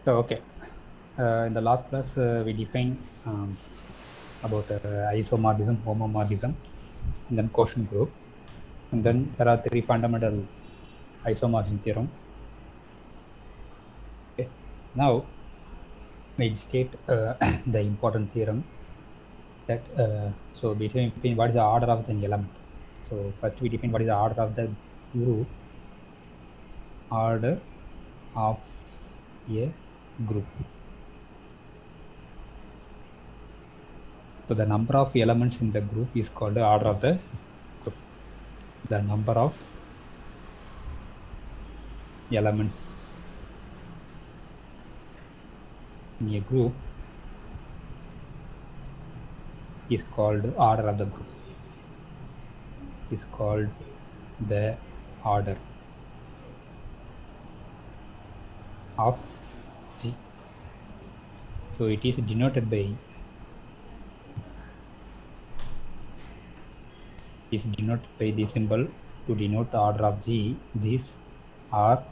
So okay, in the last class we defined about isomorphism, homomorphism, and then quotient group, and then there are three fundamental isomorphism theorem. Okay, now we state the important theorem that so between what is the order of the element. So first we define what is the order of the group. Order of a group. So the number of elements in the group is called the order of the group. The number of elements in a group is called order of the group. Is called the order of G. So it is denoted by the symbol to denote the order of G. These are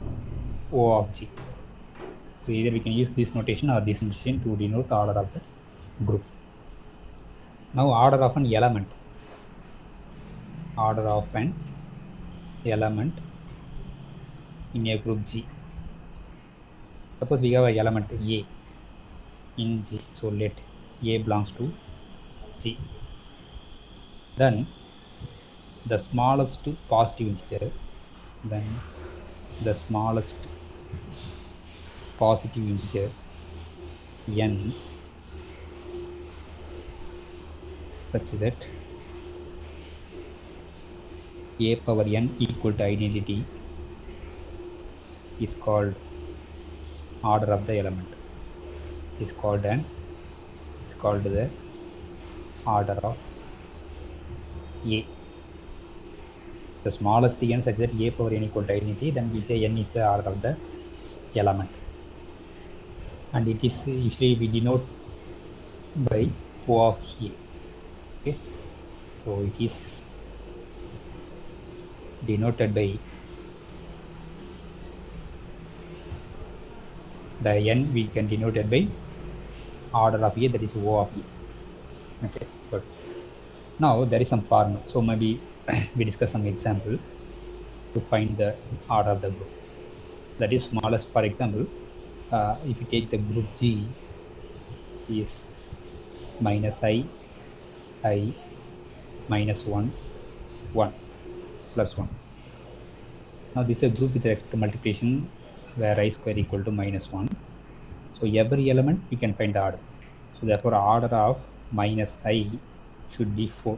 O of G. So either we can use this notation or this notation to denote the order of the group. Now order of an element. Order of an element in a group G. Suppose we have an element A in G. So let A belongs to G. Then the smallest positive integer, then the smallest positive integer n such that a power n equal to identity is called order of the element. Is called the order of A. The smallest n such that a power n equal to identity, then we say n is the order of the element. And it is usually we denote by O of A. Okay, so it is denoted by the n we can denote it by order of A, that is O of A. Okay, good. Now there is some formula. So maybe we discuss some example to find the order of the group. That is smallest. For example, if you take the group G is minus I, minus 1, 1, plus 1. Now this is a group with respect to multiplication where I square equal to minus 1. So every element we can find the order. So therefore order of minus I should be 4.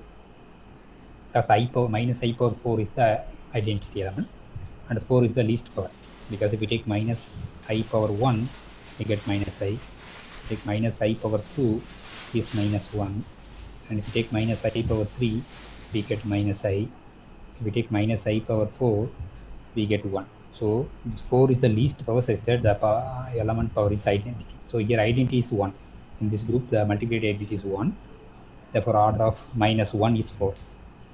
Because minus I power 4 is the identity element and 4 is the least power. Because if we take minus I power 1, we get minus I. Take minus I power 2 is minus 1. And if we take minus I power 3, we get minus I. If we take minus I power 4, we get 1. So this 4 is the least power such that the element power is identity. So here identity is 1. In this group, the multiplied identity is 1. Therefore, order of minus 1 is 4.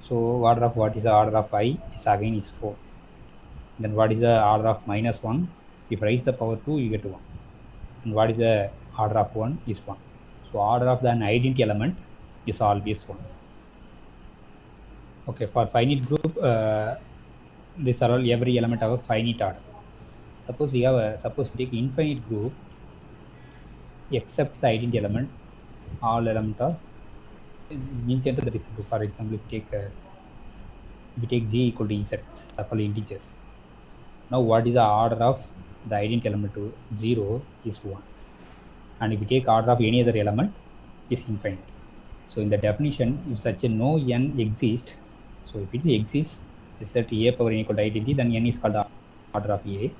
So order of what is the order of I is again is 4. Then what is the order of minus 1? If raise the power 2, you get 1. And what is the order of 1 is 1. So order of the identity element is always 1. Okay, for finite group, these are all every element have a finite order. Suppose we take infinite group, except the identity element, all element are in general that is true. For example, if we take G equal to Z, of all integers. Now what is the order of the identity element to 0 is 1. And if we take order of any other element is infinite. So in the definition, if such a no n exists, so if it exists, is that a power n equal to identity, then n is called the order of A.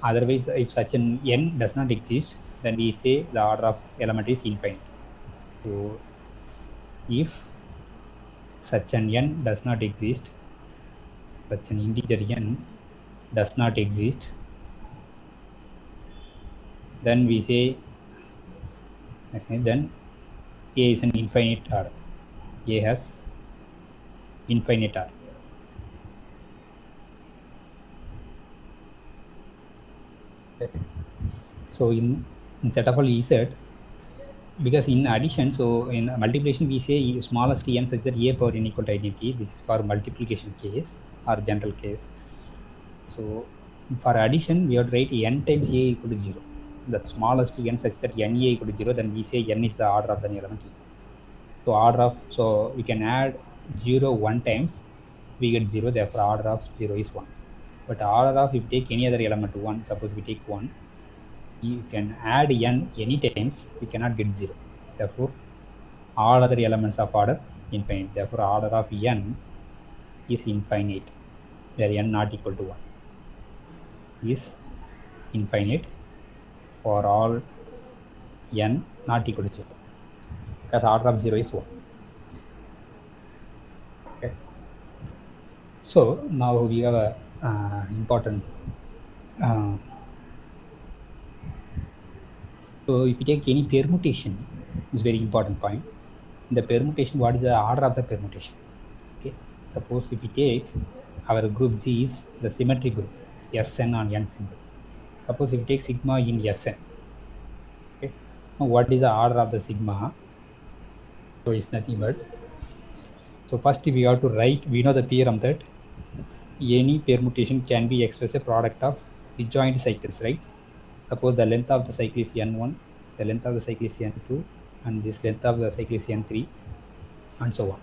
Otherwise, if such an n does not exist, then we say the order of element is infinite. So if such an n does not exist, such an integer n does not exist, then we say then A is an infinite order. A has infinite order. Okay. So in set of all z, because in addition, so in multiplication we say smallest n such that a power n equal to infinity. This is for multiplication case or general case. So for addition, we have to write n times a equal to 0. The smallest n such that n a equal to 0, then we say n is the order of the element. So order of, so we can add 0 one times, we get 0, therefore order of 0 is 1. But order of, if you take any other element 1, suppose we take 1, you can add n any times, we cannot get 0. Therefore all other elements of order infinite. Therefore order of n is infinite, where n not equal to 1 is infinite for all n not equal to 0, because order of 0 is 1. Okay. So now we have a important so if you take any permutation, is very important point. In the permutation, what is the order of the permutation? Okay. Suppose if we take our group G is the symmetric group, Sn on n symbol. Suppose if you take sigma in Sn. Okay. Now what is the order of the sigma? So it's nothing but, so first we have to write, we know the theorem that any permutation can be expressed a product of disjoint cycles, right? Suppose the length of the cycle is n1, the length of the cycle is n2, and this length of the cycle is n3, and so on.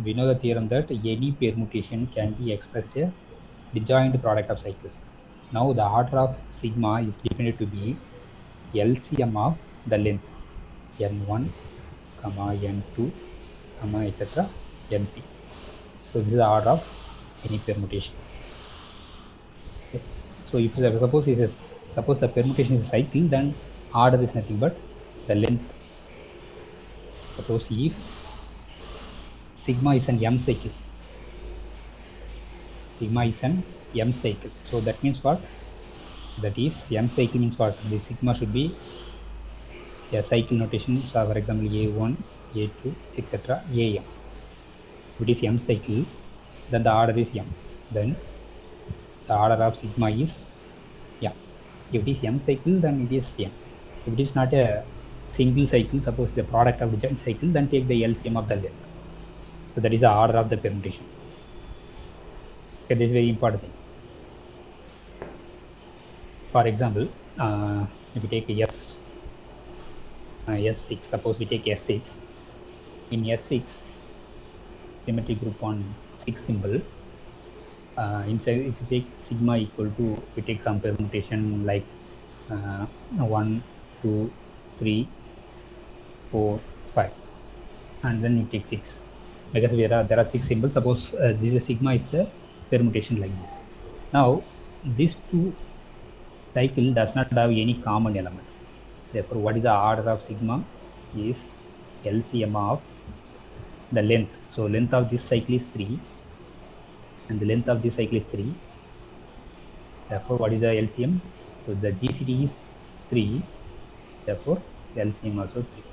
We know the theorem that any permutation can be expressed a disjoint product of cycles. Now the order of sigma is defined to be LCM of the length n1, n2, etc. np. So this is the order of any permutation. Okay. So if suppose the permutation is a cycle, then order is nothing but the length. Suppose if sigma is an m cycle, sigma is an m cycle. So that means what? That is m cycle means what? The sigma should be a cycle notation. So for example, a1, a2, etc. am. If it is m cycle, then the order is m. Then the order of sigma is m. If it is m cycle, then it is m. If it is not a single cycle, suppose the product of disjoint cycle, then take the LCM of the length. So that is the order of the permutation. Okay, this is very important thing. For example, if we take S6, suppose we take S6. In S6, symmetric group on 6 symbol, inside if you take sigma equal to, we take some permutation like 1, 2, 3, 4, 5, and then you take 6, because there are 6 symbols. Suppose this is sigma is the permutation like this. Now these two cycle does not have any common element. Therefore, what is the order of sigma is LCM of the length. So length of this cycle is 3, and the length of this cycle is 3. Therefore, what is the LCM? So the GCD is 3. Therefore, the LCM also 3.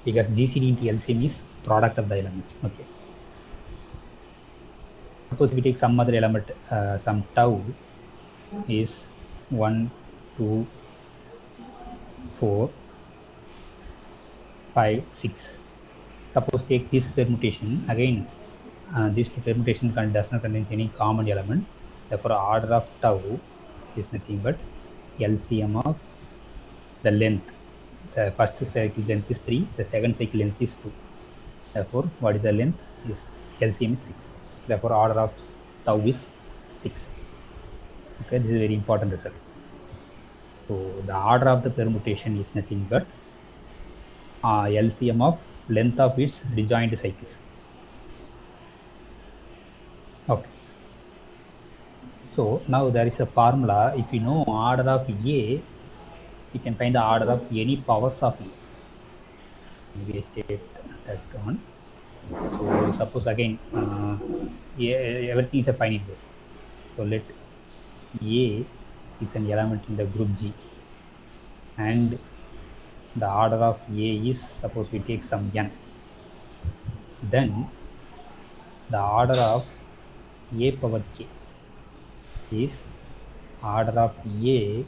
Because GCD into LCM is product of the elements. Okay. Suppose we take some other element, some tau is 1, 2, 4, 5, 6. Suppose take this permutation again. This permutation does not contain any common element. Therefore, order of tau is nothing but LCM of the length. The first cycle length is 3. The second cycle length is 2. Therefore, what is the length? Is LCM is 6. Therefore, order of tau is 6. Okay, this is a very important result. So the order of the permutation is nothing but LCM of length of its disjoint cycles. Okay. So now there is a formula. If you know order of A, you can find the order of any powers of A. We state that one. So suppose again, everything is a finite group. So let A is an element in the group G, and the order of A is, suppose we take some n. Then the order of A power k is order of A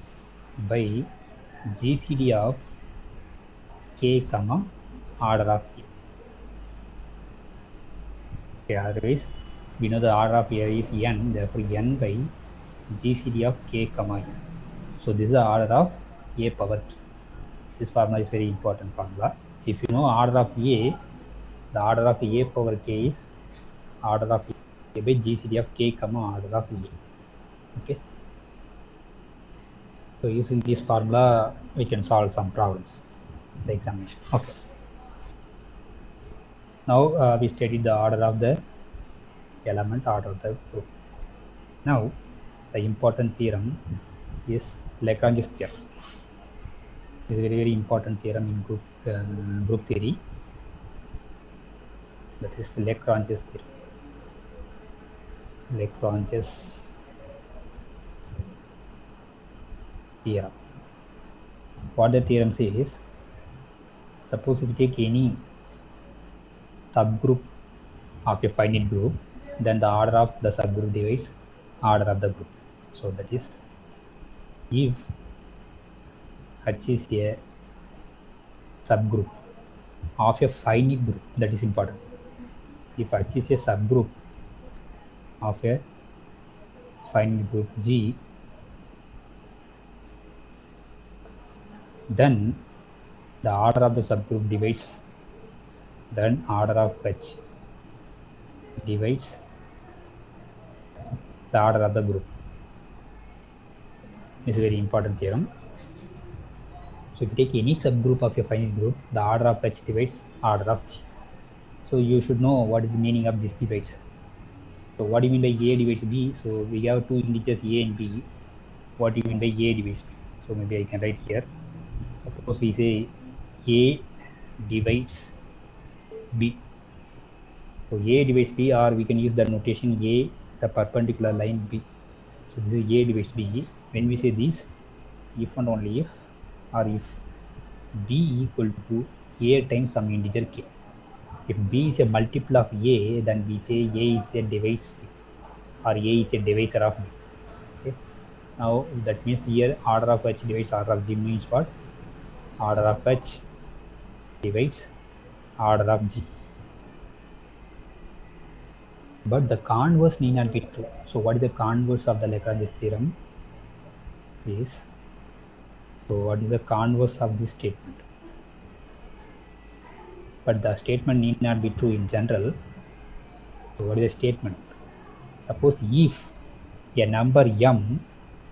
by GCD of K comma order of A. Okay, otherwise we know the order of A is n, therefore n by GCD of K comma n. So this is the order of A power K. This formula is very important formula. If you know order of A, the order of A power K is order of A by GCD of K comma order of A. Okay. So using this formula, we can solve some problems in the examination. Okay. Now we studied the order of the element, order of the group. Now the important theorem is Lagrange's theorem. This is a very important theorem in group theory. That is Lagrange's theorem. Lagrange's theorem. What the theorem says is, suppose if you take any subgroup of a finite group, then the order of the subgroup divides order of the group. So that is, if H is a subgroup of a finite group, that is important. If H is a subgroup of a finite group G, then the order of the subgroup divides, then order of H divides the order of the group. This is a very important theorem. So if you take any subgroup of a finite group, the order of H divides order of G. So you should know what is the meaning of this divides. So what do you mean by A divides B? So we have two integers A and B. What do you mean by A divides B? So maybe I can write here. Suppose we say A divides B. So A divides B, or we can use the notation A, the perpendicular line B. So this is A divides B. When we say this, if and only if, or if B equal to A times some integer K. If B is a multiple of A, then we say A is a divides B, or A is a divisor of B. Okay. Now that means here order of H divides order of G means what? Order of H divides order of G. But the converse need not be true. So what is the converse of the Lagrange's theorem is, so what is the converse of this statement? But the statement need not be true in general. So what is the statement? Suppose if a number m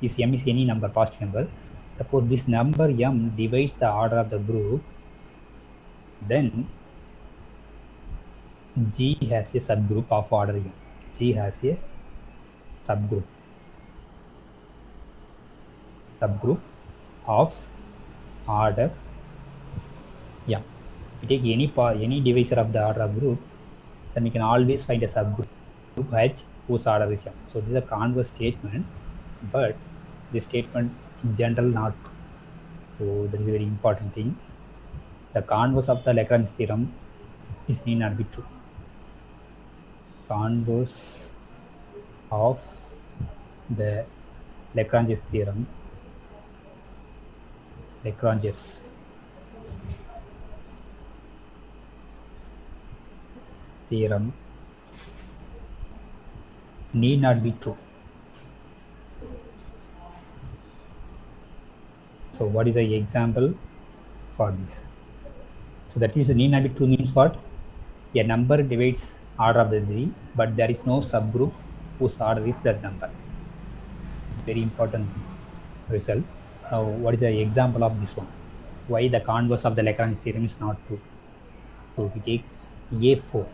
is any number, positive number, suppose this number m divides the order of the group, then G has a subgroup of order m. G has a subgroup of order m. If you take any divisor of the order of group, then we can always find a subgroup H whose order is m. So this is a converse statement, but this statement in general not true. So that is a very important thing. The converse of the Lagrange theorem is need not be true. Converse of the Lagrange's theorem, Lagrange's theorem need not be true. So what is the example for this? So that is, need not be true means what? A number divides order of the G, but there is no subgroup whose order is that number. It's very important result. Now what is the example of this one? Why the converse of the Lagrange theorem is not true? So we take A4.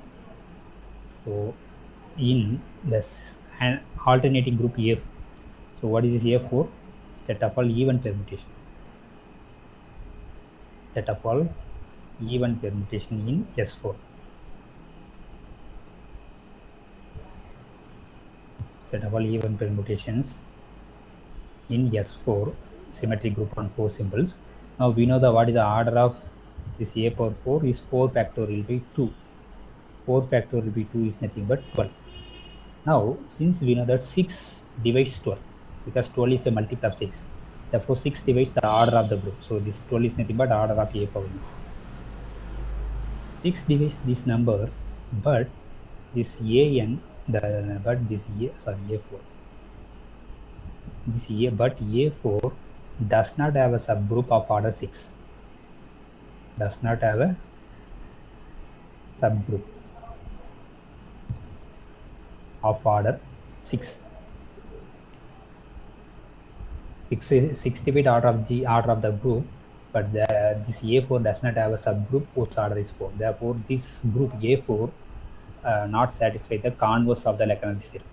So in this alternating group A4. So what is this A4? Set of all even permutation. Set of all even permutation in S4. Set of all even permutations in S4, symmetric group on 4 symbols. Now we know what is the order of this A power 4 is 4 factorial by 2. 4 factorial by 2 is nothing but 12. Now since we know that 6 divides 12, because 12 is a multiple of 6. Therefore, 6 divides the order of the group. So this 12 is nothing but order of A power n. 6 divides this number, but this an but this a4, this but a4 does not have a subgroup of order 6, does not have a subgroup of order 6. 6 divide order of the group, but this a4 does not have a subgroup whose order is 4. Therefore, this group a4 not satisfy the converse of the Lagrange theorem.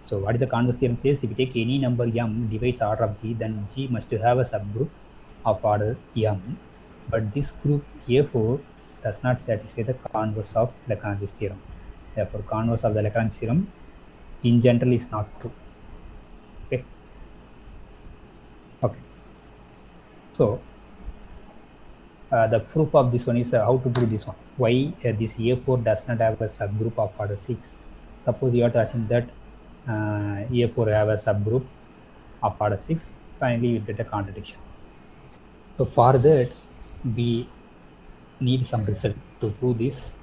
So what is the converse theorem says? If you take any number m divides order of G, then G must have a subgroup of order m. But this group A4 does not satisfy the converse of Lagrange's theorem. Therefore, converse of the Lagrange theorem in general is not true. Okay. Okay. So the proof of this one is how to prove this one. Why this A4 does not have a subgroup of order 6? Suppose you are to assume that A4 have a subgroup of order 6. Finally, you get a contradiction. So for that, we need some result to prove this.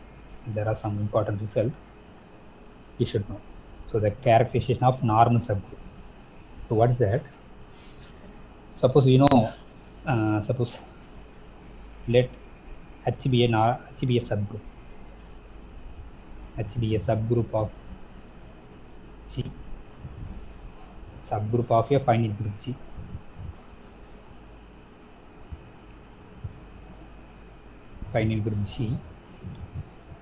There are some important results you should know. So the characterization of normal subgroup. So what is that? Suppose suppose let H be a subgroup. H be a subgroup of G, subgroup of a finite group G. Finite group G.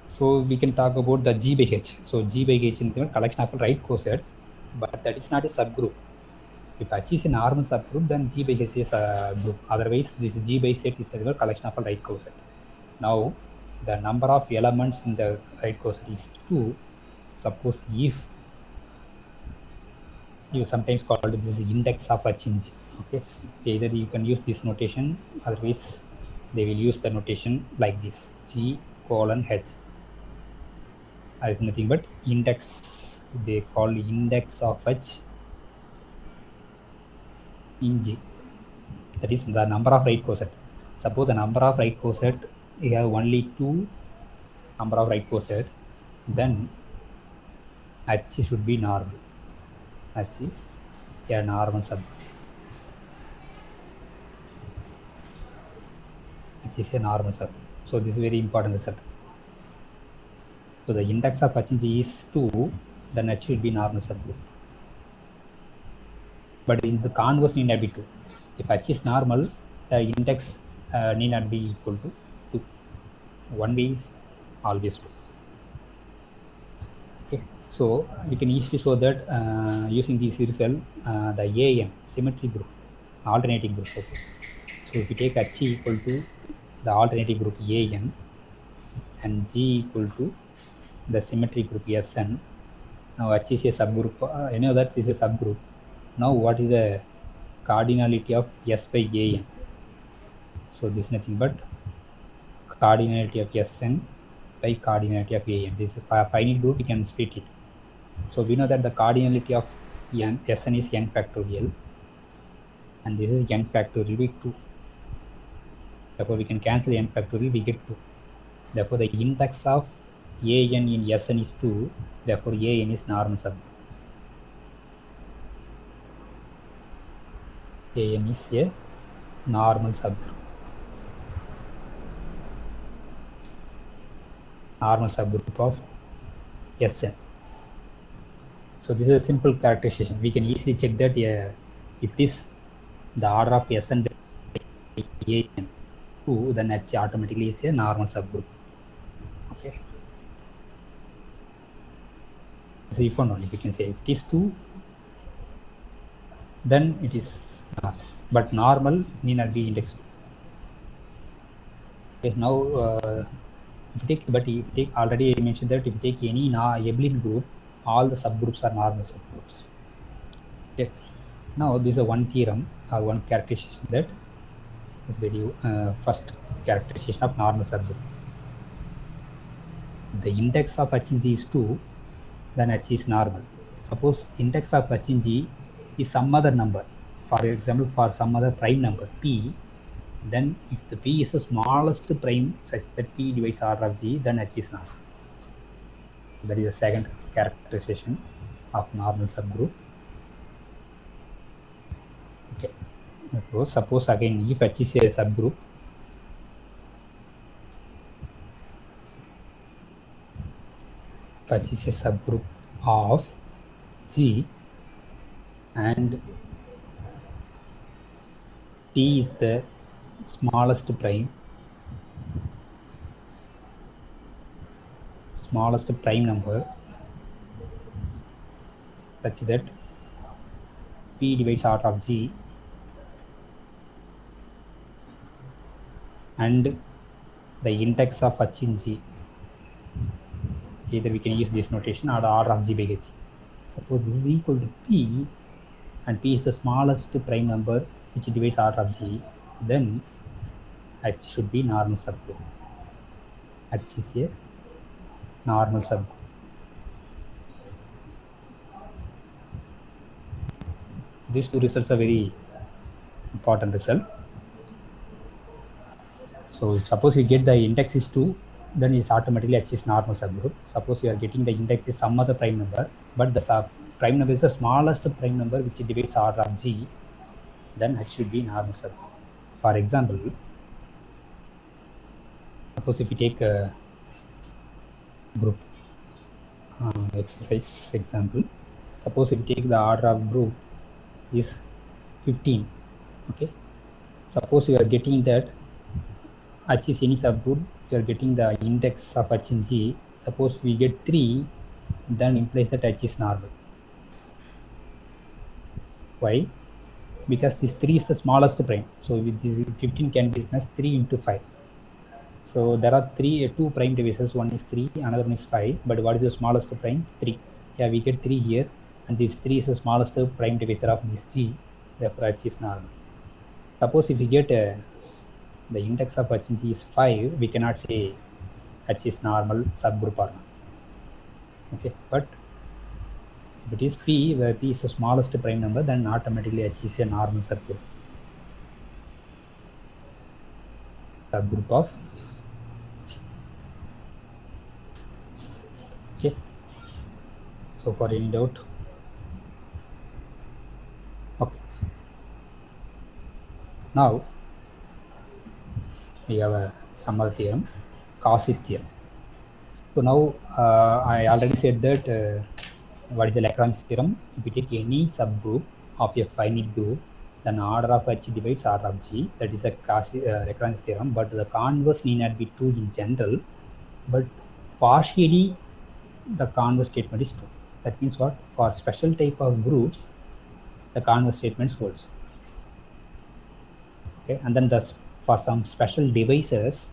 So we can talk about the G by H. So G by H is a collection of right coset, but that is not a subgroup. If H is a normal subgroup, then G by H is a group. Otherwise, this G by set is a collection of right coset. Now, the number of elements in the right coset is 2. Suppose if you sometimes call it this index of H in G. Okay, either you can use this notation, otherwise they will use the notation like this: G colon H. Is nothing but index. They call index of H in G. That is the number of right coset. Suppose the number of right coset, you have only 2 number of right coset, then H should be normal. H is a normal subgroup. H is a normal subgroup. So this is very important result. So the index of H in G is 2, then H should be normal subgroup. But in the converse need not be 2. If H is normal, the index need not be equal to 2. One way is always 2. Okay. So we can easily show that using this result, the AM symmetry group, alternating group. Okay. So if you take H equal to the alternating group AN and G equal to the symmetry group SN. Now H is a subgroup. You know that is a subgroup. Now what is the cardinality of S by AN? So this is nothing but cardinality of Sn by cardinality of AN. This is a finite group, we can split it. So we know that the cardinality of Sn is n factorial, and this is n factorial by 2. Therefore we can cancel n factorial, we get 2. Therefore the index of AN in Sn is 2. Therefore AN is normal subgroup. AN is a normal subgroup. Normal subgroup of Sn. So this is a simple characterization. We can easily check that if it is the order of Sn by AN 2, then H automatically is a normal subgroup. Okay. So if only we can say if it is 2, then it is normal. But normal need not be indexed. Okay, now if you take already I mentioned that if you take any abelian group, all the subgroups are normal subgroups. Okay. Now this is one theorem or one characterization that is very first characterization of normal subgroup. The index of H in G is 2, then H is normal. Suppose index of H in G is some other number, for example, for some other prime number p, then if the p is the smallest prime such that p divides order of g, then H is normal. That is the second characterization of normal subgroup. Okay. So suppose again if H is a subgroup, H is a subgroup of G and P is the smallest prime number such that P divides R of G and the index of H in G, either we can use this notation or R of G by H. Suppose this is equal to P and P is the smallest prime number which divides R of G, then H should be normal subgroup. H is a normal subgroup. These two results are very important result. So suppose we get the index is 2, then it's automatically H is normal subgroup. Suppose we are getting the index is some other prime number, but the prime number is the smallest prime number which divides R of G, then H should be normal subgroup. For example, suppose if we take a group exercise example, suppose if we take the order of group is 15. Okay, suppose we are getting that H is any subgroup, we are getting the index of H in G. Suppose we get 3, then implies that H is normal. Why? Because this 3 is the smallest prime. So with this 15 can be written as 3 into 5. So there are two prime divisors. One is 3, another one is 5. But what is the smallest prime? 3. Yeah, we get 3 here, and this 3 is the smallest prime divisor of this G. Therefore, H is normal. Suppose if we get the index of H in G is 5, we cannot say H is normal subgroup or not. Okay, but if it is P, where P is the smallest prime number, then automatically H is a normal subgroup. Subgroup of G. Okay. So for any doubt? Okay. Now we have some other theorem, Cauchy's theorem. So now I already said that what is the Lagrange theorem? If we take any subgroup of a finite group, then order of H divides R of G. That is a Lagrange theorem, but the converse need not be true in general, but partially the converse statement is true. That means what? For special type of groups, the converse statement holds. Okay, and then for some special devices,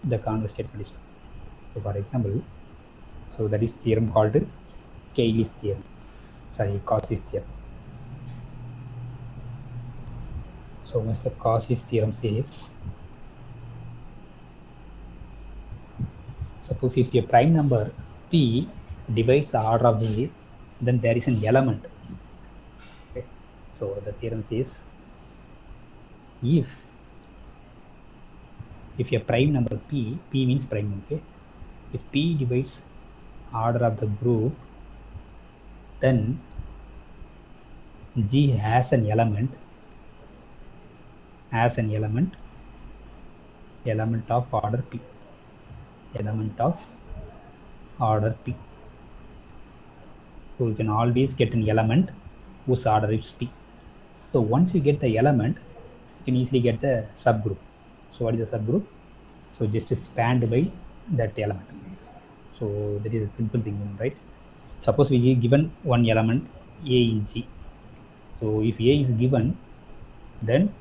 the converse statement is true. So for example, so that is theorem called Cauchy's theorem. Cauchy's theorem. So once the Cauchy's theorem says, suppose if a prime number P divides the order of G, then there is an element. Okay. So the theorem says, if a prime number P means prime, okay, if P divides order of the group, then G has an element of order P. So you can always get an element whose order is P. So once you get the element, you can easily get the subgroup. So what is the subgroup? So just spanned by that element. So that is a simple thing, right? Suppose we give given one element A in G. So if A is given, then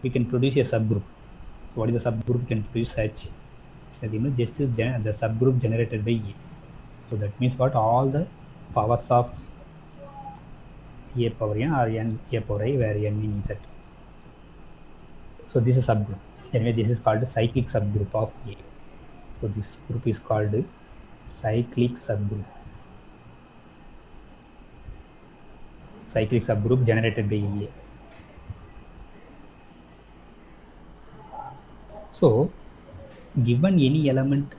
we can produce a subgroup. So what is the subgroup? We can produce H. So just the subgroup generated by A. So that means what? All the powers of A power n or n A power I, where n in Z. So this is subgroup. Anyway, this is called a cyclic subgroup of A. So this group is called cyclic subgroup. cyclic subgroup generated by A. So, given any element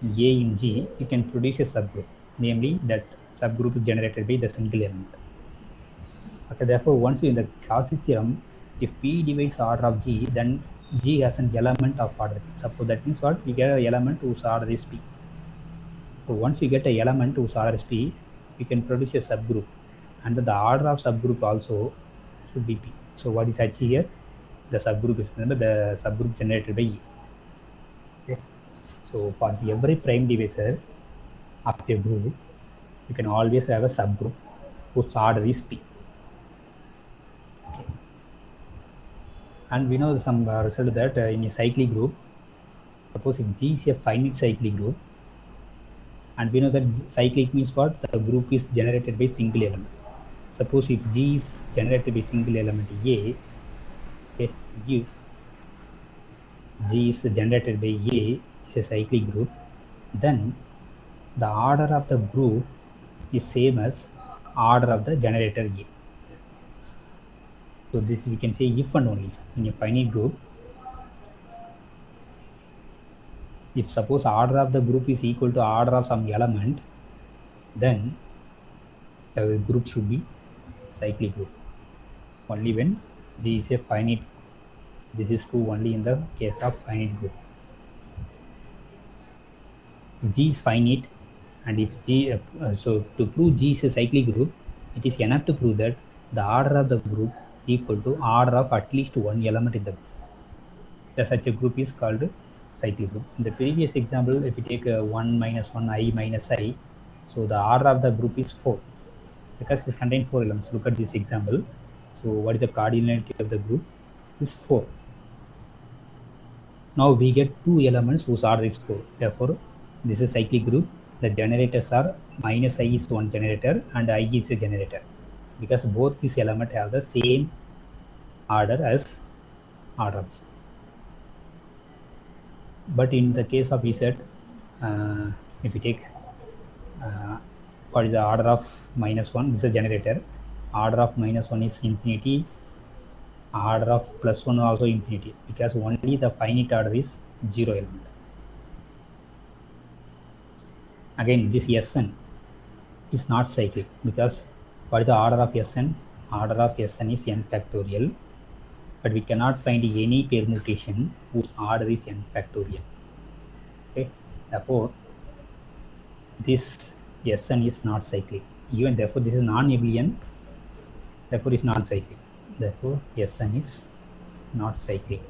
A in G, you can produce a subgroup, namely that subgroup is generated by the single element. Okay, therefore, once in the Cauchy theorem, if P divides order of G, then G has an element of order P. Suppose that means what? We get an element whose order is P. So once you get an element whose order is P, you can produce a subgroup, and the order of subgroup also should be P. So what is H here? The subgroup is the subgroup generated by E. Okay. So for every prime divisor of a group, you can always have a subgroup whose order is P. Okay. And we know some result that in a cyclic group, suppose if G is a finite cyclic group, and we know that cyclic means what? The group is generated by single element. Suppose if G is generated by single element A, okay, if G is generated by A is a cyclic group, then the order of the group is same as order of the generator A. So this we can say if and only in a finite group. If suppose order of the group is equal to order of some element, then the group should be cyclic group. Only when G is a finite. This is true only in the case of finite group. G is finite, and if G, so to prove G is a cyclic group, it is enough to prove that the order of the group equal to order of at least one element in the group. Such a group is called cyclic group. In the previous example, if you take 1 minus 1, I minus I, so the order of the group is 4 because it contains 4 elements. Look at this example. So what is the cardinality of the group? Is 4. Now we get 2 elements whose order is 4. Therefore, this is a cyclic group. The generators are minus I is one generator and I is a generator, because both these elements have the same order as order of G. But in the case of Z, if we take what is the order of minus 1, this is a generator. Order of minus 1 is infinity. Order of plus 1 also infinity, because only the finite order is 0 element. Again, this Sn is not cyclic, because what is the order of Sn? Order of Sn is n factorial, but we cannot find any permutation whose order is n factorial. Okay, therefore this Sn is not cyclic. Even therefore this is non-abelian, therefore is not cyclic. Therefore Sn is not cyclic.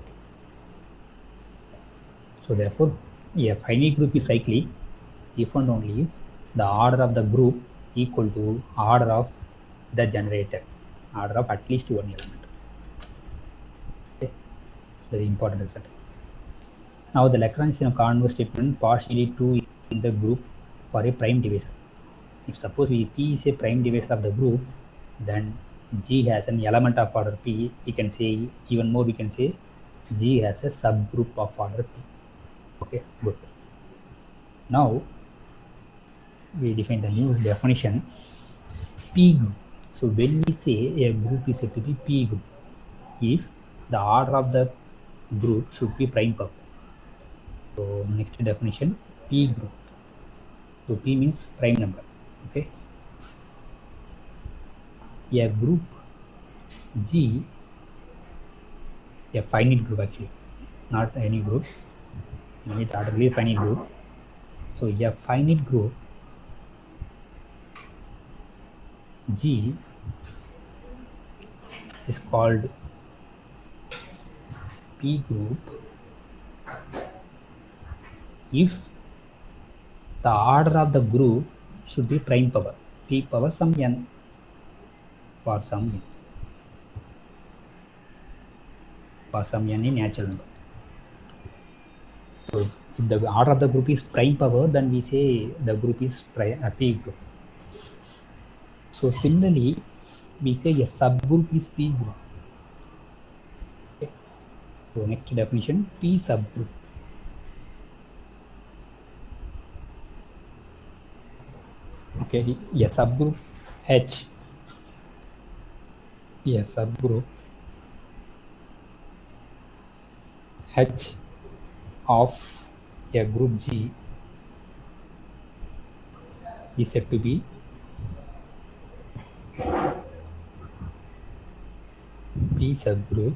So therefore a finite group is cyclic if and only if the order of the group equal to order of the generator, order of at least one element. Okay, very important result. Now the Lagrangian converse statement partially true in the group for a prime divisor. If suppose P is a prime divisor of the group, then G has an element of order P. We can say even more. We can say G has a subgroup of order P. Okay, good. Now we define the new definition, P group. So when we say a group is said to be P group, if the order of the group should be prime power. So next definition, P group. So P means prime number. Okay. A group G, a finite group actually, not any group. It orderly finite group. So a finite group G is called P group if the order of the group should be prime power, P power some n for some n, for some n in natural number. So if the order of the group is prime power, then we say the group is P group. So similarly, we say a subgroup is P group. Okay. So next definition, P subgroup. Okay, a subgroup H a subgroup H of a group G is said to be P subgroup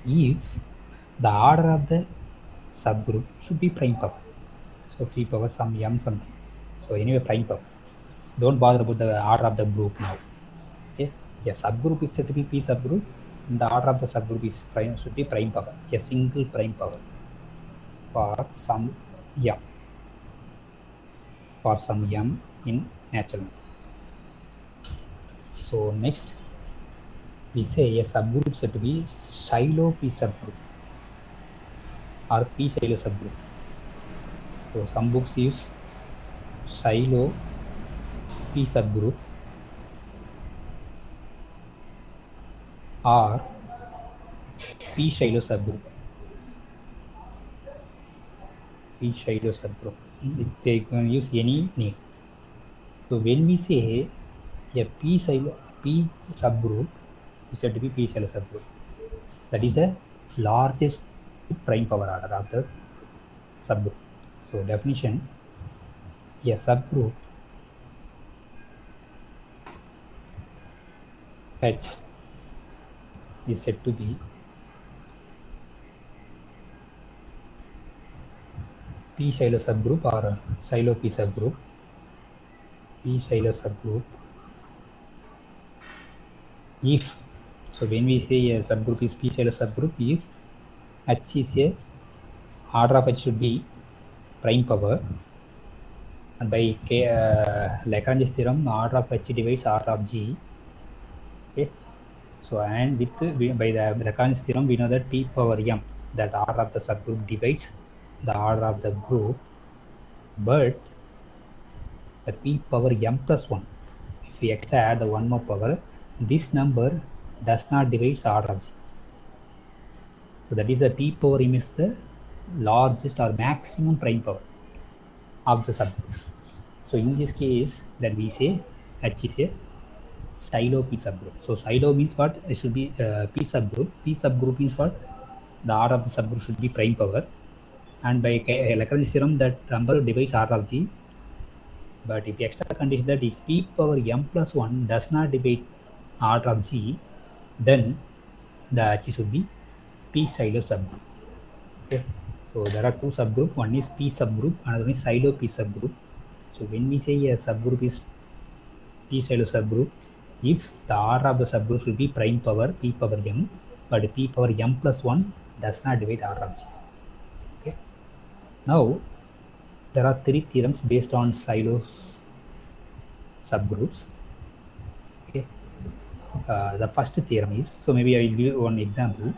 if the order of the subgroup should be prime power. So phi power some m something. So anyway, prime power. Don't bother about the order of the group now. Okay, a subgroup is said to be P subgroup. And the order of the subgroup is prime should be prime power, a single prime power for some m, for some m in natural number. So next we say a subgroup said to be Shiloh P subgroup or P Shiloh subgroup. So some books use Shiloh P subgroup or P Shiloh subgroup. P Shiloh subgroup. They can use any name. So when we say a P subgroup is said to be P Shiloh subgroup. That is the largest prime power order of the subgroup. So definition: a subgroup H is said to be P Shiloh subgroup or Shiloh P subgroup. P Shiloh subgroup if, so when we say a subgroup is P Shiloh subgroup if H is a order of H should be prime power, and by Lagrange's theorem order of H divides order of G. Okay, so and with by the Lagrange's theorem we know that P power m, that order of the subgroup divides the order of the group, but the P power m plus 1, if we extra add the one more power, this number does not divide the order of G. So that is the P power m is the largest or maximum prime power of the subgroup. So in this case that we say H is a Shiloh P subgroup. So Shiloh means what? It should be P subgroup. P subgroup means what? The order of the subgroup should be prime power, and by Lagrange's theorem that number divides order of G. But if the extra condition that if P power m plus 1 does not divide order of G, then the H should be P Shiloh subgroup. Okay. So there are two subgroups. One is P subgroup, another one is Shiloh P subgroup. So when we say a subgroup is P Shiloh subgroup, if the order of the subgroup will be prime power P power m, but P power m plus 1 does not divide order of G. Okay. Now there are three theorems based on Shiloh's subgroups. Okay. The first theorem is, so maybe I will give one example.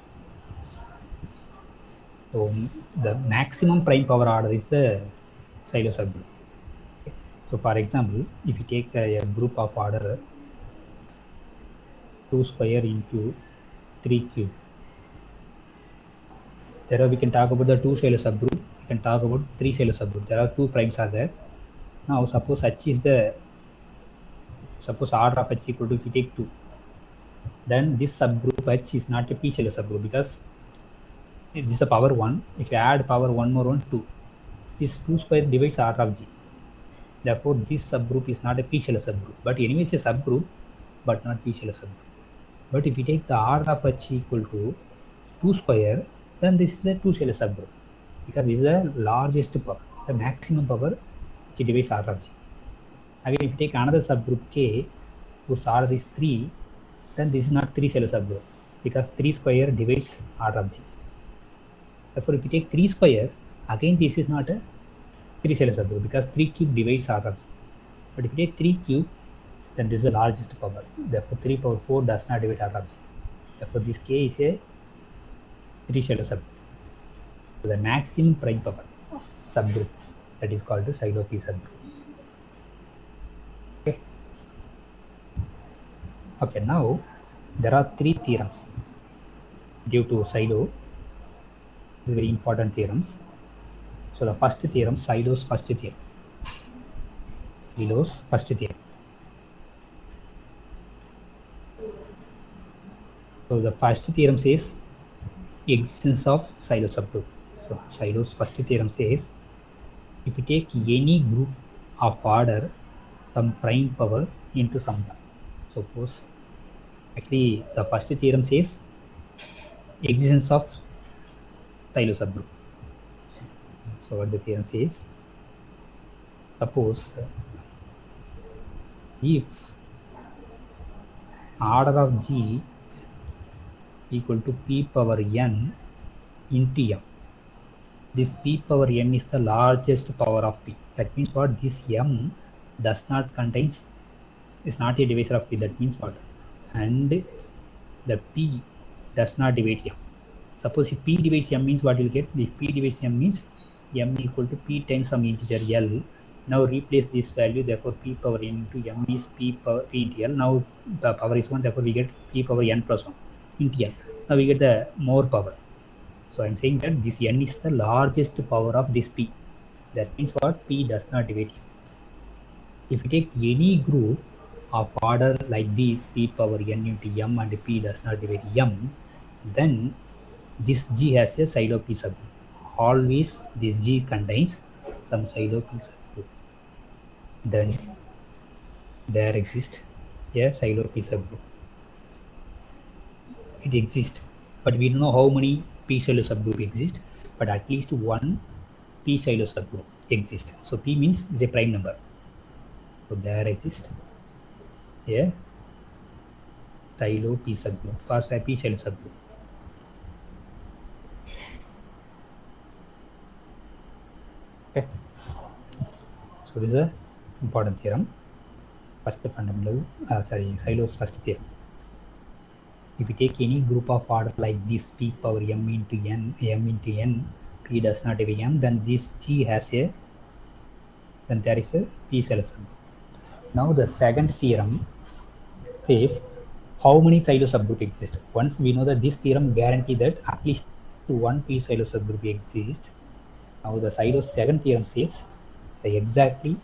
So the maximum prime power order is the Shiloh subgroup. Okay. So for example, if you take a group of order 2 square into 3 cube, there we can talk about the 2 Shiloh subgroup, we can talk about 3 Shiloh subgroup. There are 2 primes are there. Now suppose H is the, suppose order of H equal to, if you take 2, then this subgroup H is not a P Shiloh subgroup because this is a power 1. If you add power 1 more 1, 2. This 2 square divides order of G. Therefore, this subgroup is not a P Shiloh subgroup. But anyway, it's a subgroup, but not P Shiloh subgroup. But if you take the order of H equal to 2 square, then this is a 2 Shiloh subgroup because this is the largest power, the maximum power which divides order of G. Again, if you take another subgroup K whose order is 3, then this is not 3 Shiloh subgroup because 3 square divides order of G. Therefore, if you take 3 square, again this is not a 3 Shiloh subgroup because 3 cube divides order of G. But if you take 3 cube, then this is the largest power. Therefore, 3 power 4 does not divide order of G. Therefore, this K is a 3 Shiloh subgroup. So the maximum prime power subgroup, that is called the Shiloh P subgroup. Okay. Okay. Now there are 3 theorems due to Shiloh. These are very important theorems. So the first theorem, Shiloh's first theorem. Shiloh's first theorem. So the first theorem says existence of Silo subgroup. So Silo's first theorem says if you take any group of order some prime power into some term. Suppose actually the first theorem says existence of Silo subgroup. So what the theorem says, suppose if order of G equal to p power n into m, this p power n is the largest power of p. That means what? This m does not contains is not a divisor of p. That means what? And the p does not divide m. Suppose if p divides m means what you'll get? If p divides m means m equal to p times some integer l. Now replace this value, therefore p power n into m is p power p into l. Now the power is 1, therefore we get p power n plus 1 into l. Now we get the more power. So I'm saying that this n is the largest power of this p. That means what? P does not divide m. If you take any group of order like this, p power n into m and p does not divide m, then this G has a silo p subgroup. Always this G contains some silo p subgroup. Then there exists a silo p subgroup. It exists, but we don't know how many p silo subgroup exist, but at least one p silo subgroup exists. So p means is a prime number. So there exists a silo p subgroup or a p silo subgroup. Okay. So this is a important theorem. First fundamental, Silo's first theorem. If you take any group of order like this p power m into n, p does not have m, then this G has a, then there is a p silo subgroup. Now the second theorem says how many silo subgroup exist. Once we know that this theorem guarantee that at least one p silo subgroup exists. Now the Silo's second theorem says the exactly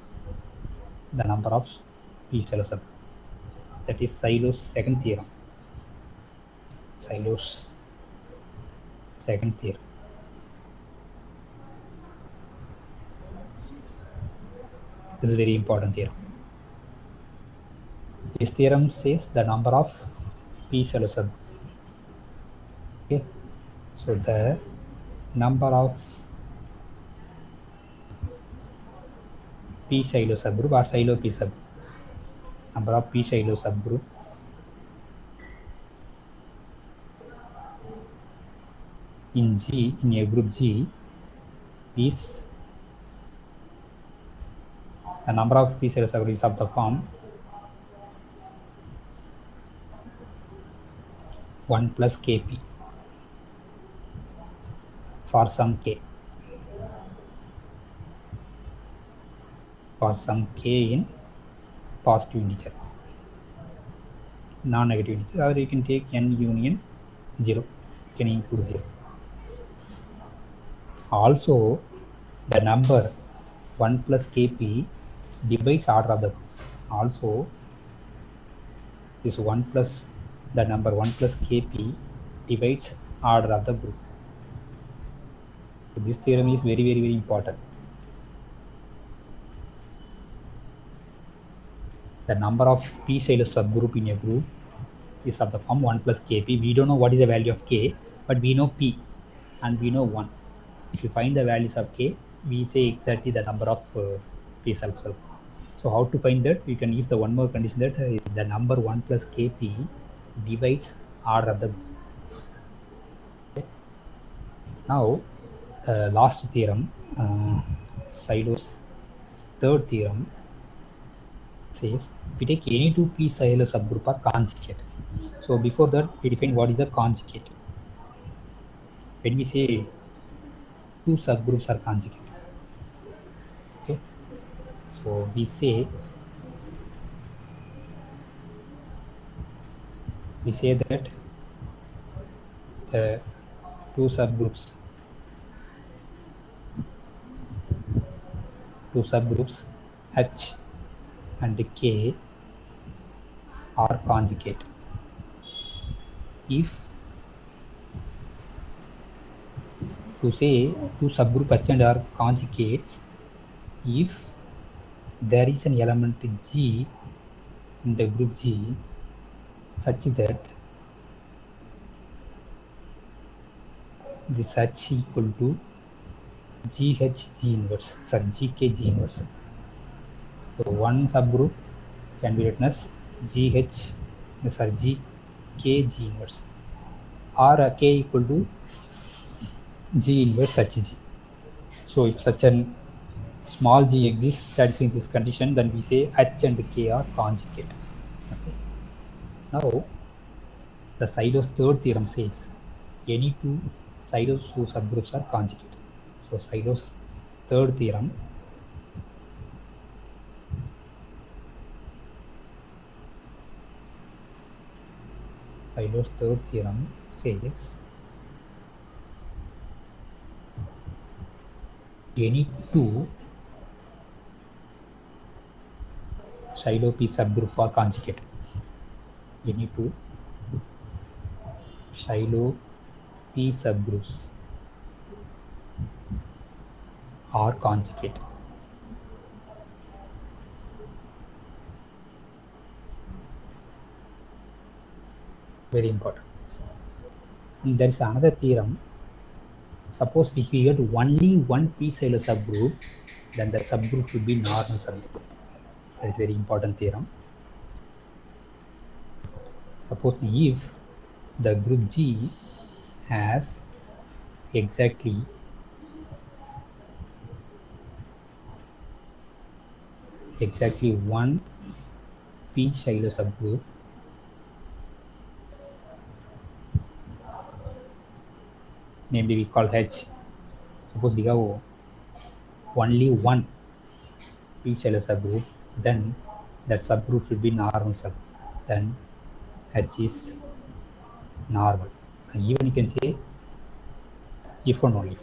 the number of p silo subgroup. That is Silo's second theorem. Silo's second theorem. This is very important theorem. This theorem says the number of p silo subgroup. Okay, so the number of p silo subgroup or silo p subgroup, number of p silo subgroup in G, in a group G, is the number of p silo subgroup is of the form 1 plus kp for some k, for some k in positive integer, non-negative integer, or you can take n union 0, you can include 0. Also the number 1 plus kp divides order of the group. Also this 1 plus the number 1 plus kp divides order of the group. So this theorem is very important. The number of p silo subgroup in a group is of the form 1 plus kp. We don't know what is the value of k, but we know p and we know 1. If you find the values of k, we say exactly the number of p silo subgroup. So how to find that? We can use the one more condition that the number 1 plus kp divides order of the group. Okay. Now last theorem, Silo's third theorem, says we take any two p silo subgroup are conjugate. So before that we define what is the conjugate. When we say two subgroups are conjugate, okay, so we say that two subgroups H and K are conjugate. if to say two subgroup H and R conjugates if there is an element G in the group G such that this H equal to GH G inverse, sorry, GK G inverse. So one subgroup can be written as GH, sorry, GK G inverse, or K equal to G inverse HG. So if such an small g exists satisfying this condition, then we say H and K are conjugate. Okay. Now the Seidel's third theorem says any two Seidel's two subgroups are conjugate. So Seidel's third theorem says any two Shiloh P subgroup are conjugate. Any two Shiloh P subgroups are conjugate. Very important. And there is another theorem. Suppose we get only one p-Shiloh subgroup, then the subgroup should be normal subgroup. That is very important theorem. Suppose if the group G has exactly one p-Shiloh subgroup, namely we call H. Suppose we have only one p-Shiloh subgroup, then that subgroup should be normal subgroup. Then H is normal. And even you can say if and only if.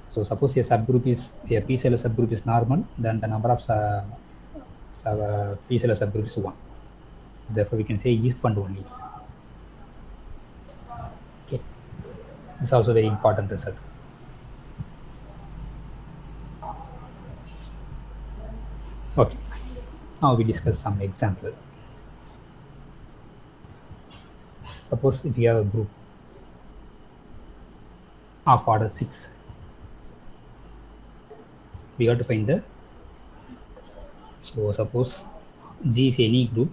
So suppose a p-Shiloh subgroup is normal, then the number of p-Shiloh subgroup is 1. Therefore we can say if and only if. Okay. This is also very important result. Okay. Now we discuss some example. Suppose if we have a group of order 6, we have to find the, so suppose G is any group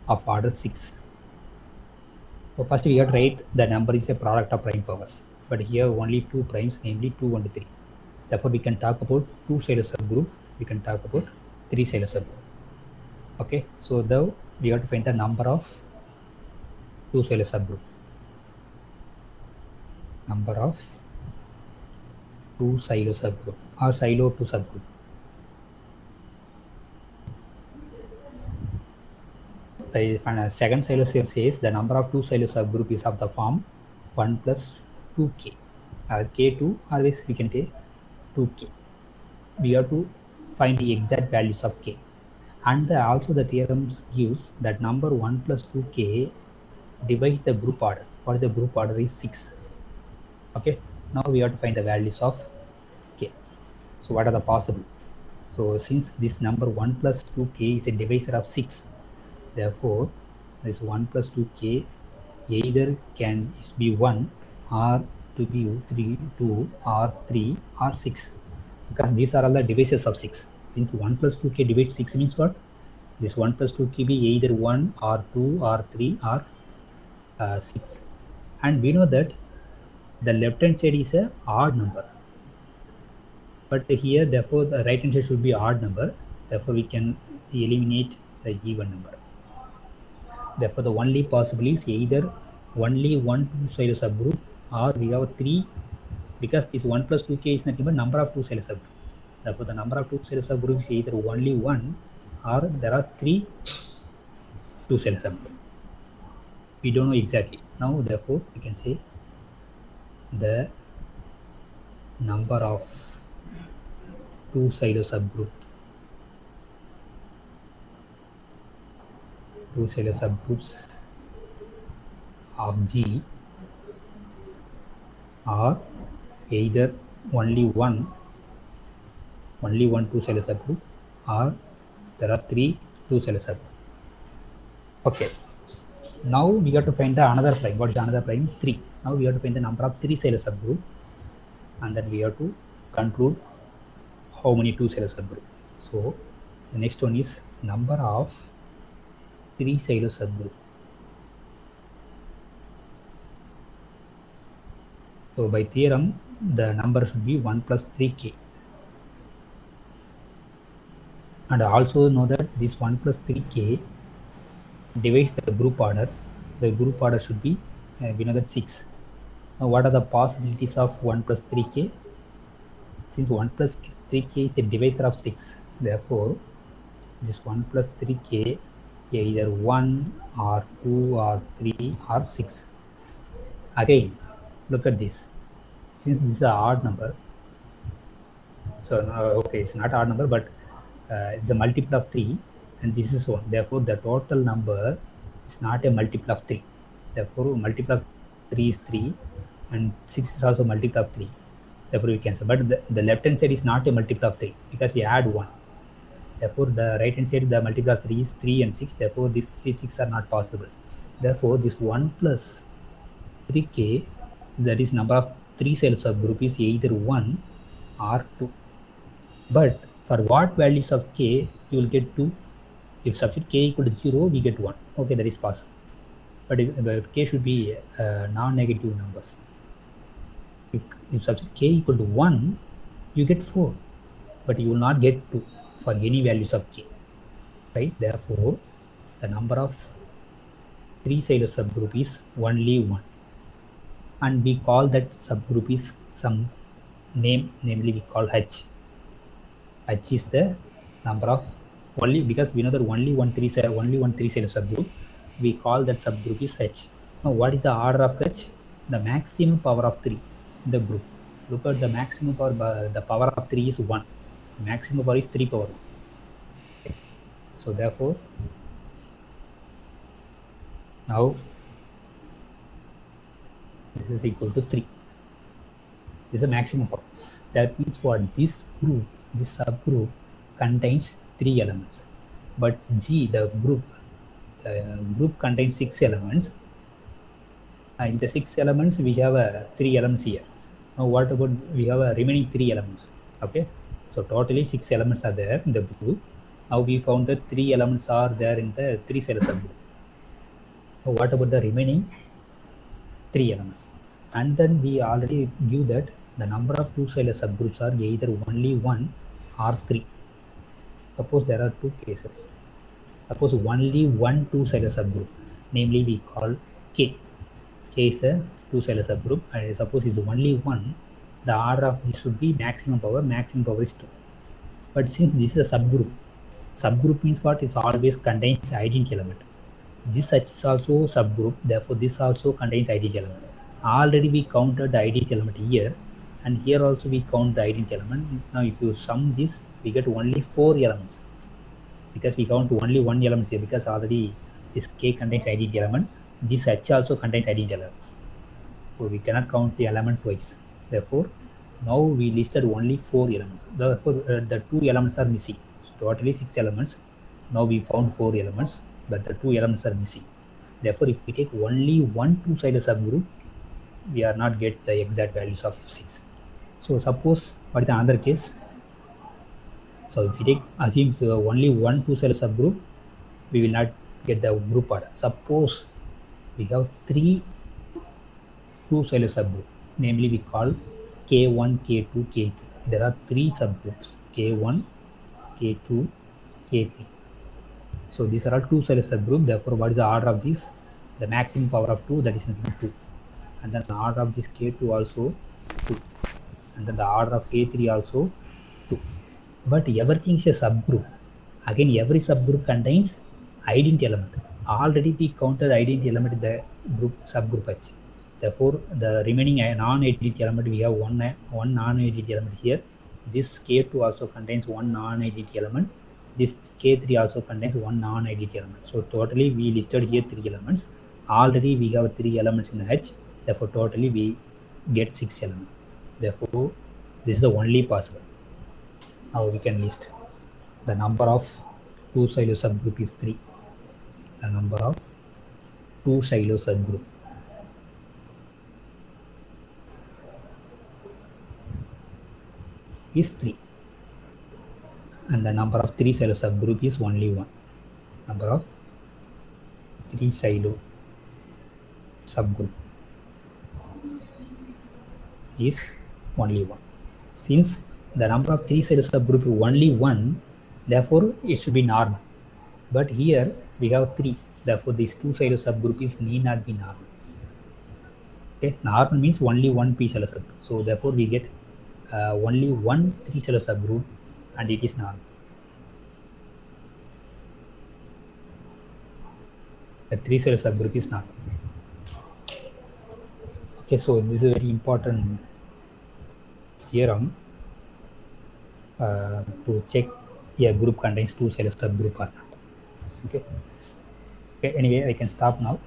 of order 6. So first we have to write the number is a product of prime powers, but here only two primes, namely 2 and 3. Therefore we can talk about two-Shiloh subgroup, we can talk about three-Shiloh subgroup. Okay, so though we have to find the number of two-Shiloh subgroup. Number of two-Shiloh subgroup or Shiloh 2 subgroup. The second Shiloh theorem says the number of two-Shiloh subgroup is of the form 1 plus 2k. K2 always we can take 2k. We have to find the exact values of k. And also the theorem gives that number 1 plus 2k divides the group order. What is the group order is 6. Okay, now we have to find the values of k. So what are the possible? So since this number 1 plus 2k is a divisor of 6, therefore this 1 plus 2k either can be 1 or to be 2 or 3 or 6, because these are all the divisors of 6. Since 1 plus 2k divides 6 means what? This 1 plus 2k be either 1 or 2 or 3 or 6. And we know that the left hand side is a odd number. But here, therefore, the right hand side should be odd number. Therefore, we can eliminate the even number. Therefore, the only possible is either only one two-Shiloh subgroup, or we have 3, because this 1 plus 2k is nothing but number of two-Shiloh subgroup. Therefore, the number of two-Shiloh subgroup is either only 1 or there are 3 two-Shiloh subgroup. We don't know exactly. Now, therefore, we can say the number of two-Shiloh subgroups of G are either only one two-cell subgroup, or there are three two-cell subgroup. Okay. Now we have to find the another prime. What is another prime? 3. Now we have to find the number of three-cell subgroup, and then we have to conclude how many two-cell subgroup. So the next one is number of three-cell subgroup. So by theorem, the number should be 1 plus 3k. And also know that this 1 plus 3k divides the group order. The group order should be, we know that 6. Now what are the possibilities of 1 plus 3k? Since 1 plus 3k is a divisor of 6, therefore this 1 plus 3k either 1 or 2 or 3 or 6. Again, look at this. Since this is an odd number, so okay, it's not odd number, but it's a multiple of 3, and this is 1. Therefore, the total number is not a multiple of 3. Therefore, multiple of 3 is 3, and 6 is also multiple of 3. Therefore, we cancel. But the left hand side is not a multiple of 3 because we add 1. Therefore, the right hand side, the multiple of 3 is 3 and 6. Therefore, these 3, 6 are not possible. Therefore, this 1 plus 3k, that is number of three-cell subgroup, is either 1 or 2. But for what values of k, you will get 2. If substitute k equal to 0, we get 1. Okay, that is possible. But k should be non-negative numbers. If substitute k equal to 1, you get 4. But you will not get 2 for any values of k. Right? Therefore, the number of three-cell subgroup is only 1. And we call that subgroup is some name, namely we call H. H is the number of only, because we know that only one three-cell subgroup, we call that subgroup is H. Now what is the order of H? The maximum power of 3 in the group. Look at the maximum power, the power of 3 is 1. The maximum power is 3 power 1. Okay. So therefore, now this is equal to 3. This is the maximum power. That means what? This group, this subgroup contains 3 elements. But G, the group contains 6 elements. In the 6 elements, we have 3 elements here. Now what about, we have remaining 3 elements. Okay. So totally 6 elements are there in the group. Now we found that 3 elements are there in the three-cell subgroup. So what about the remaining 3 elements? And then we already give that the number of two-cell subgroups are either only 1 or 3. Suppose there are 2 cases. Suppose only one two-cell subgroup, namely we call K. K is a two-cell subgroup, and suppose is only 1, the order of this should be maximum power is 2. But since this is a subgroup means what? It always contains identity element. This H is also subgroup, therefore this also contains identity element. Already we counted the identity element here, and here also we count the identity element. Now if you sum this, we get only 4 elements, because we count only 1 element here, because already this K contains identity element, this H also contains identity element. So we cannot count the element twice. Therefore, now we listed only 4 elements. Therefore, the 2 elements are missing. So totally 6 elements. Now we found 4 elements, but the 2 elements are missing. Therefore, if we take only one two-sided subgroup, we are not get the exact values of 6. So suppose, what is the another case? So if we take, assume only one two-sided subgroup, we will not get the group order. Suppose we have 3 two-sided subgroup, namely we call K1, K2, K3. There are 3 subgroups, K1, K2, K3. So these are all two-sided subgroup. Therefore, what is the order of this? The maximum power of 2, that is 2. And then the order of this K2 also 2. And then the order of K3 also 2. But everything is a subgroup. Again, every subgroup contains identity element. Already we counted identity element in the group subgroup H. Therefore, the remaining non-identity element, we have one non-identity element here. This K2 also contains one non-identity element. This K3 also contains one non-identity element. So totally we listed here 3 elements. already we have 3 elements in H, therefore totally we get 6 elements. Therefore, this is the only possible. Now we can list the number of 2 silo subgroup is 3. The number of 2 silo subgroup is 3. And the number of 3 silo subgroup is only 1. Number of 3 silo subgroup is only 1. Since the number of 3 silo subgroup is only 1, therefore it should be normal. But here we have 3, therefore this 2 silo subgroup is need not be normal. Okay, normal means only one p silo subgroup. So therefore we get only one 3 silo subgroup and it is normal. The 3 silo subgroup is normal. Okay, so this is a very important theorem to check a group contains 2 silo subgroup or not. Okay. Okay, anyway, I can stop now.